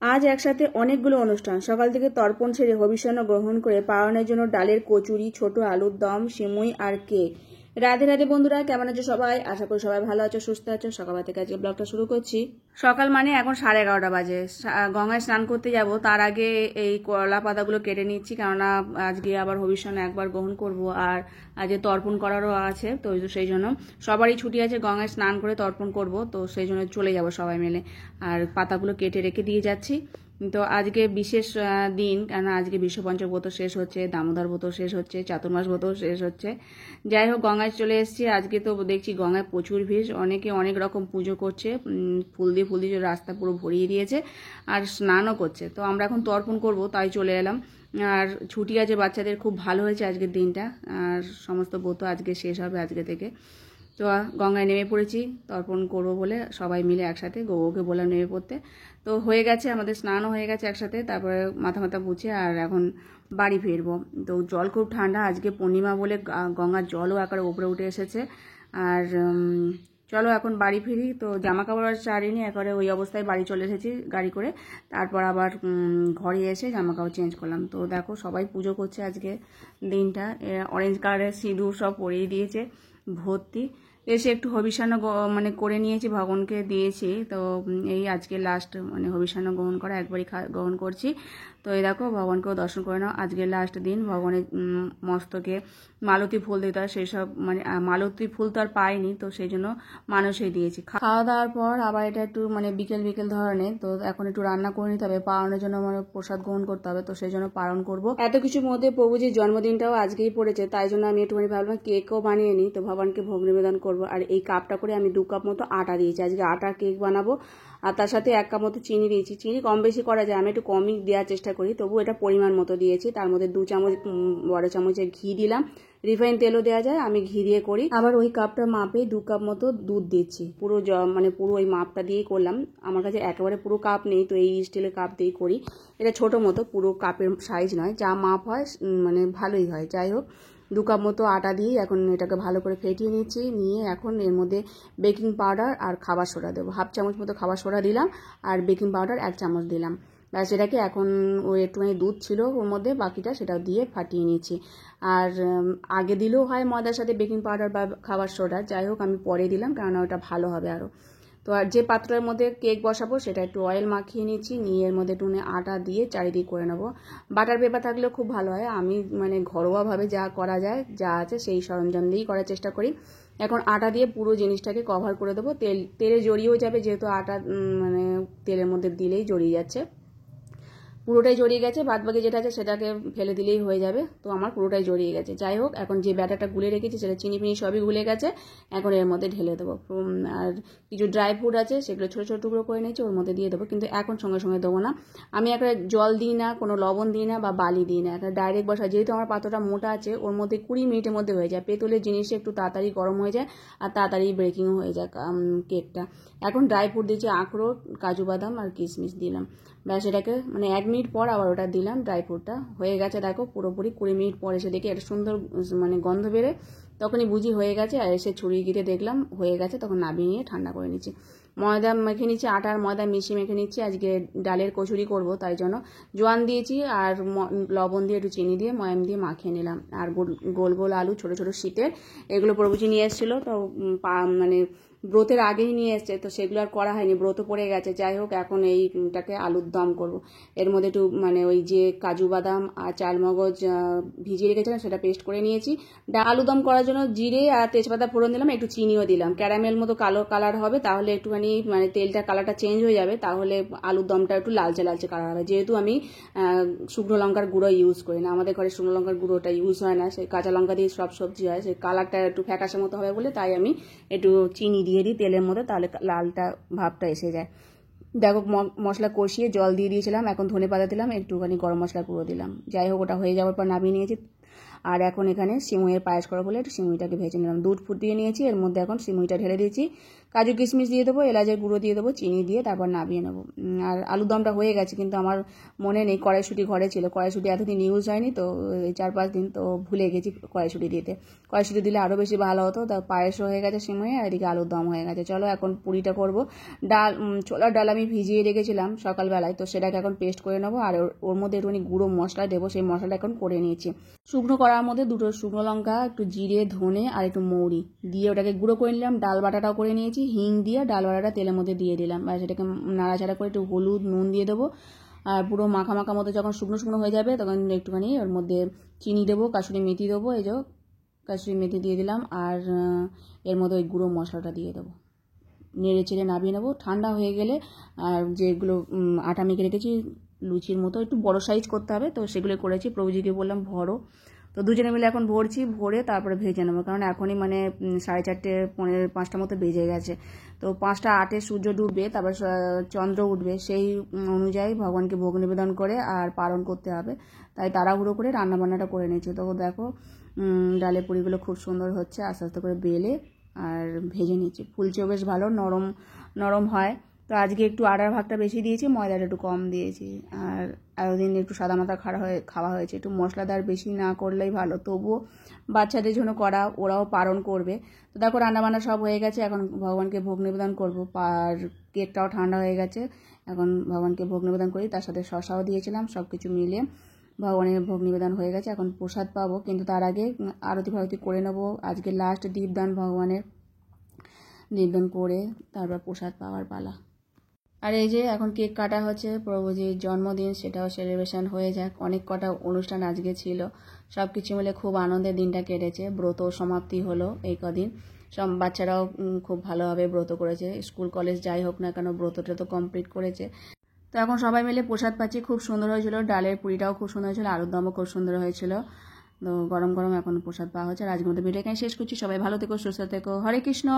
আজ একসাথে অনেকগুলো অনুষ্ঠান। সকাল থেকে তর্পণ সেরে হবিষ্যান্ন গ্রহণ করে পালনের জন্য ডালের কচুরি, ছোট আলুর দম, সিমুই আর কেক। রাধে রাধে বন্ধুরা, কেমন আছো সবাই? আশা করি সবাই ভালো আছো, সুস্থ আছো। সকাল থেকে আজকে ব্লগটা শুরু করছি। সকাল মানে এখন 11:30 বাজে। গঙ্গায় স্নান করতে যাব, তার আগে এই কলা পাতাগুলো কেটে নিচ্ছি, কেননা আজকে আবার হবিষ্যান্ন একবার গ্রহণ করব, আর আজকে তর্পণ করারও আছে, তো সেই জন্য সবারই ছুটি আছে, গঙ্গায় স্নান করে তর্পণ করব, তো সেই জন্য চলে যাব সবাই মিলে। আর পাতাগুলো কেটে রেখে দিয়ে যাচ্ছি। তো আজকে বিশেষ দিন, কেন আজকে বিশ্বপঞ্চক ব্রত শেষ হচ্ছে, দামোদর ব্রত শেষ হচ্ছে, চাতুর্মাস ব্রত শেষ হচ্ছে। যাই হোক, গঙ্গায় চলে এসেছি। আজকে তো দেখছি গঙ্গায় প্রচুর ভিড়, অনেকে অনেক রকম পুজো করছে, ফুল দিয়ে রাস্তা পুরো ভরিয়ে দিয়েছে, আর স্নানও করছে। তো আমরা এখন তর্পণ করব, তাই চলে এলাম। আর ছুটি আছে বাচ্চাদের, খুব ভালো হয়েছে আজকের দিনটা। আর সমস্ত ব্রত আজকে শেষ হবে আজকে থেকে। তো গঙ্গায় নেমে পড়েছি তর্পণ করবো বলে, সবাই মিলে একসাথে। গৌকে বললাম নেমে পড়তে। তো হয়ে গেছে, আমাদের স্নানও হয়ে গেছে একসাথে। তারপরে মাথা মুছে আর এখন বাড়ি ফিরবো। তো জল খুব ঠান্ডা, আজকে পূর্ণিমা বলে গঙ্গার জলও আকারে উপরে উঠে এসেছে। আর চলো এখন বাড়ি ফিরি। তো জামা কাপড় আর ছাড়িনি, একেবারে ওই অবস্থায় বাড়ি চলে এসেছি গাড়ি করে। তারপর আবার ঘরে এসে জামা কাপড় চেঞ্জ করলাম। তো দেখো সবাই পুজো করছে আজকে দিনটা। অরেঞ্জ কালারের সিঁদুর সব পরিয়ে দিয়েছে ভর্তি। এসে একটু হবিষ্যান্ন মানে করে নিয়েছি, ভগবানকে দিয়েছি। তো এই আজকে লাস্ট মানে হবিষ্যান্ন গ্রহণ করা, একবারই গ্রহণ করছি। তো এই দেখো, ভগবানকেও দর্শন করে নাও। আজকে লাস্ট দিন, ভগবানের মস্তকে মালতী ফুল দিতে হয়, সেই সব মানে মালতী ফুল তো আর পাইনি, তো সেই জন্য মানুষই দিয়েছি। খাওয়া দাওয়ার পর আবার এটা একটু মানে বিকেল বিকেল ধরনের, তো এখন একটু রান্না করে নিতে হবে, পালনের জন্য মানে প্রসাদ গ্রহণ করতে হবে, তো সেই জন্য পালন করবো। এত কিছুর মধ্যে প্রভুজির জন্মদিনটাও আজকেই পড়েছে, তাই জন্য আমি একটুখানি ভাবলাম কেকও বানিয়ে নিই, তো ভগবানকে ভোগ নিবেদন করবো। আর এই কাপটা করে আমি 2 কাপ মতো আটা দিয়েছি, আজকে আটার কেক বানাবো। আর তার সাথে 1 কাপ মতো চিনি দিয়েছি। চিনি কম বেশি করা যায়, আমি একটু কমই দেওয়ার চেষ্টা করি, তবু এটা পরিমাণ মতো দিয়েছি। তার মধ্যে 2 চামচ বড় চামচের ঘি দিলাম, রিফাইন তেলও দেওয়া যায়, আমি ঘি দিয়ে করি। আবার ওই কাপটা মাপে 2 কাপ মতো দুধ দিচ্ছি, পুরো মানে পুরো ওই মাপটা দিয়েই করলাম। আমার কাছে একেবারে পুরো কাপ নেই, তো এই স্টিলের কাপ দিয়েই করি। এটা ছোট মতো, পুরো কাপের সাইজ নয়, যা মাপ হয় মানে ভালোই হয়। যাই হোক, 2 কাপ মতো আটা দিয়ে এখন এটাকে ভালো করে ফেটিয়ে নিচ্ছি। নিয়ে এখন এর মধ্যে বেকিং পাউডার আর খাবার সোডা দেবো। 1/2 চামচ মতো খাবার সোডা দিলাম, আর বেকিং পাউডার 1 চামচ দিলাম। ব্যাস, এটাকে এখন ওই একটুখানি দুধ ছিল ওর মধ্যে, বাকিটা সেটা দিয়ে ফাটিয়ে নিচ্ছি। আর আগে দিলেও হয় ময়দার সাথে বেকিং পাউডার বা খাবার সোডা, যাই হোক আমি পরে দিলাম, কেননা ওটা ভালো হবে আরও। তো আর যে পাত্রের মধ্যে কেক বসাবো সেটা একটু অয়েল মাখিয়ে নিচ্ছি, নিয়ে এর মধ্যে একটু আটা দিয়ে চারিদিক করে নেবো। বাটার পেপার থাকলেও খুব ভালো হয়। আমি মানে ঘরোয়াভাবে যা করা যায়, যা আছে সেই সরঞ্জাম দিয়েই করার চেষ্টা করি। এখন আটা দিয়ে পুরো জিনিসটাকে কভার করে দেবো। তেলে জড়িয়েও যাবে, যেহেতু আটা মানে তেলের মধ্যে দিলেই জড়িয়ে যাচ্ছে। পুরোটাই জড়িয়ে গেছে, বাদবাকি যেটা আছে সেটাকে ফেলে দিলেই হয়ে যাবে। তো আমার পুরোটাই জড়িয়ে গেছে। যাই হোক, এখন যে ব্যাটারটা গুলে রেখেছি সেটা চিনি ফিনি সবই গুলে গেছে, এখন এর মধ্যে ঢেলে দেবো। আর কিছু ড্রাই ফ্রুট আছে, সেগুলো ছোটো ছোটো টুকরো করে নিয়েছি, ওর মধ্যে দিয়ে দেবো। কিন্তু এখন সঙ্গে সঙ্গে দেবো না, আমি একটা জল দিই না, কোনো লবণ দিই না বা বালি দিই না, একটা ডাইরেক্ট বসা। যেহেতু আমার পাত্রটা মোটা আছে, ওর মধ্যে 20 মিনিটের মধ্যে হয়ে যায়। পেতলের জিনিস একটু তাড়াতাড়ি গরম হয়ে যায়, আর তাড়াতাড়ি ব্রেকিংও হয়ে যায় কেকটা। এখন ড্রাই ফ্রুট দিয়েছি, আখরোট, কাজু বাদাম আর কিশমিশ দিলাম। ব্যাস, এটাকে মানে 1 মিনিট পর আবার ওটা দিলাম, ড্রাই ফ্রুটটা হয়ে গেছে। দেখো পুরোপুরি 20 মিনিট পর এসে দেখি একটা সুন্দর মানে গন্ধ বেরোয়, তখনই বুঝি হয়ে গেছে। আর এসে ছুরি গিয়ে দেখলাম হয়ে গেছে, তখন নামিয়ে নিয়ে ঠান্ডা করে নিচ্ছি। ময়দা মেখে নিচ্ছি, আটার ময়দা মিশিয়ে মেখে নিচ্ছি। আজকে ডালের কচুরি করব, তাই জন্য জোয়ান দিয়েছি আর লবণ দিয়ে একটু চিনি দিয়ে ময়াম দিয়ে মাখিয়ে নিলাম। আর গোল গোল আলু ছোটো ছোটো শীতের, এগুলো প্রভুজি নিয়ে এসেছিলো, তো মানে ব্রতের আগেই নিয়ে এসছে, তো সেগুলো আর করা হয়নি, ব্রত পড়ে গেছে। যাই হোক, এখন এইটাকে আলুর দম করব। এর মধ্যে একটু মানে ওই যে কাজু বাদাম আর চালমগজ ভিজিয়ে রেখেছিলাম, সেটা পেস্ট করে নিয়েছি। আলু দম করার জন্য জিরে আর তেজপাতা ফোড়ন দিলাম, একটু চিনিও দিলাম। ক্যারামেল মতো কালো কালার হবে, তাহলে একটুখানি মানে তেলটা কালারটা চেঞ্জ হয়ে যাবে, তাহলে আলুর দমটা একটু লালচে লালচে কালার হবে। যেহেতু আমি শুকনো লঙ্কার গুঁড়ো ইউজ করি না, আমাদের ঘরে শুকনো লঙ্কার গুঁড়োটা ইউজ হয় না, সেই কাঁচা লঙ্কা দিয়ে সব সবজি হয়, সেই কালারটা একটু ফ্যাকাশে মতো হবে বলে তাই আমি একটু চিনি দিয়ে দিই তেলের মধ্যে, তাহলে লালটা ভাবটা এসে যায়। দেখো মশলা কষিয়ে জল দিয়ে দিয়েছিলাম, এখন ধনে পাতা দিলাম, একটুখানি গরম মশলা গুঁড়ো দিলাম। যাই হোক, ওটা হয়ে যাওয়ার পর নামিয়ে নিয়েছি। আর এখন এখানে সিমুইয়ের পায়েস করা বলে একটু সিমুইটাকে ভেজে নিলাম। দুধ ফুটিয়ে নিয়েছি, এর মধ্যে এখন সিমুইটা ঢেলে দিয়েছি। কাজু কিশমিশ দিয়ে দেবো, এলাচের গুঁড়ো দিয়ে দেবো, চিনি দিয়ে তারপর নামিয়ে নেবো। আর আলুর দমটা হয়ে গেছে, কিন্তু আমার মনে নেই কড়াইশুঁটি ঘরে ছিল। কড়াইশুঁটি এতদিন ইউজ হয়নি তো, 4-5 দিন তো ভুলে গেছি কড়াইশুঁটি দিতে। কড়াইশুঁটি দিলে আরও বেশি ভালো হতো। তা পায়েসও হয়ে গেছে সিময়ে, আর এদিকে আলুর দম হয়ে গেছে। চলো এখন পুরিটা করবো। ডাল, ছোলার ডাল আমি ভিজিয়ে রেখেছিলাম সকালবেলায়, তো সেটাকে এখন পেস্ট করে নেবো। আর ওর মধ্যে একটুখানি গুঁড়ো মশলা দেবো, সেই মশলাটা এখন করে নিয়েছি। শুকনো করার মধ্যে 2টো শুকনো লঙ্কা, একটু জিরে, ধনে আর একটু মৌরি দিয়ে ওটাকে গুঁড়ো করে নিলাম। ডাল বাটাটাও করে নিয়েছি, হিং দিয়ে ডাল বাটাটা তেলের মধ্যে দিয়ে দিলাম। আর সেটাকে নাড়াচাড়া করে একটু হলুদ, নুন দিয়ে দেবো। আর পুরো মাখা মাখা মতো যখন শুকনো শুকনো হয়ে যাবে, তখন একটুখানি ওর মধ্যে চিনি দেবো, কাসুরি মেথি দেবো, এই যে কাসুরি মেথি দিয়ে দিলাম। আর এর মধ্যে ওই গুঁড়ো মশলাটা দিয়ে দেবো। নেড়ে চেড়ে নামিয়ে নেবো। ঠান্ডা হয়ে গেলে আর যেগুলো আটা মেখে রেখেছি লুচির মতো, একটু বড় সাইজ করতে হবে, তো সেগুলো করেছি। প্রভুজিকে বললাম ভরো, তো দুজনে মিলে এখন ভরছি। ভরে তারপরে ভেজে নেবো, কারণ এখনই মানে 4:30 পৌনে 5টা মতো বেজে গেছে। তো 5টা 8-এ সূর্য ডুববে, তারপর চন্দ্র উঠবে, সেই অনুযায়ী ভগবানকে ভোগ নিবেদন করে আর পালন করতে হবে। তাই তাড়াহুড়ো করে রান্নাবান্নাটা করে নিয়েছি। তো দেখো ডালের পুরিগুলো খুব সুন্দর হচ্ছে, আস্তে আস্তে করে বেলে আর ভেজে নিচ্ছি। ফুলছেও বেশ ভালো, নরম নরম হয়। তো আজকে একটু আটার ভাগটা বেশি দিয়েছি, ময়দাটা একটু কম দিয়েছি। আর এতদিন একটু সাদামাটা খাওয়া হয়েছে, একটু মশলাদার বেশি না করলেই ভালো। তবুও বাচ্চাদের জন্য করা, ওরাও পালন করবে। তো দেখো রান্নাবান্না সব হয়ে গেছে, এখন ভগবানকে ভোগ নিবেদন করবো। আর কেকটাও ঠান্ডা হয়ে গেছে, এখন ভগবানকে ভোগ নিবেদন করি। তার সাথে শসাও দিয়েছিলাম, সব কিছু মিলিয়ে ভগবানের ভোগ নিবেদন হয়ে গেছে। এখন প্রসাদ পাবো, কিন্তু তার আগে আরতি ফারতি করে নেবো। আজকে লাস্ট দীপদান, ভগবানের দীপদান করে তারপর প্রসাদ পাওয়ার পালা। আর এই যে এখন কেক কাটা হচ্ছে, প্রভুজির জন্মদিন, সেটাও সেলিব্রেশন হয়ে যাক। অনেক কটা অনুষ্ঠান আজকে ছিল, সব কিছু মিলে খুব আনন্দের দিনটা কেটেছে। ব্রত সমাপ্তি হলো এই কদিন, সব বাচ্চারাও খুব ভালোভাবে ব্রত করেছে। স্কুল কলেজ যাই হোক না কেন, ব্রতটা তো কমপ্লিট করেছে। তো এখন সবাই মিলে প্রসাদ পাচ্ছি, খুব সুন্দর হয়েছিল। ডালের পুরিটাও খুব সুন্দর হয়েছিল, আলুর দমও খুব সুন্দর হয়েছিল। তো গরম গরম এখন প্রসাদ পাওয়া হচ্ছে। আর আজকের মতো ভিডিও এখানে শেষ করছি। সবাই ভালো থেকো, সুস্থ থেকো। হরে কৃষ্ণ।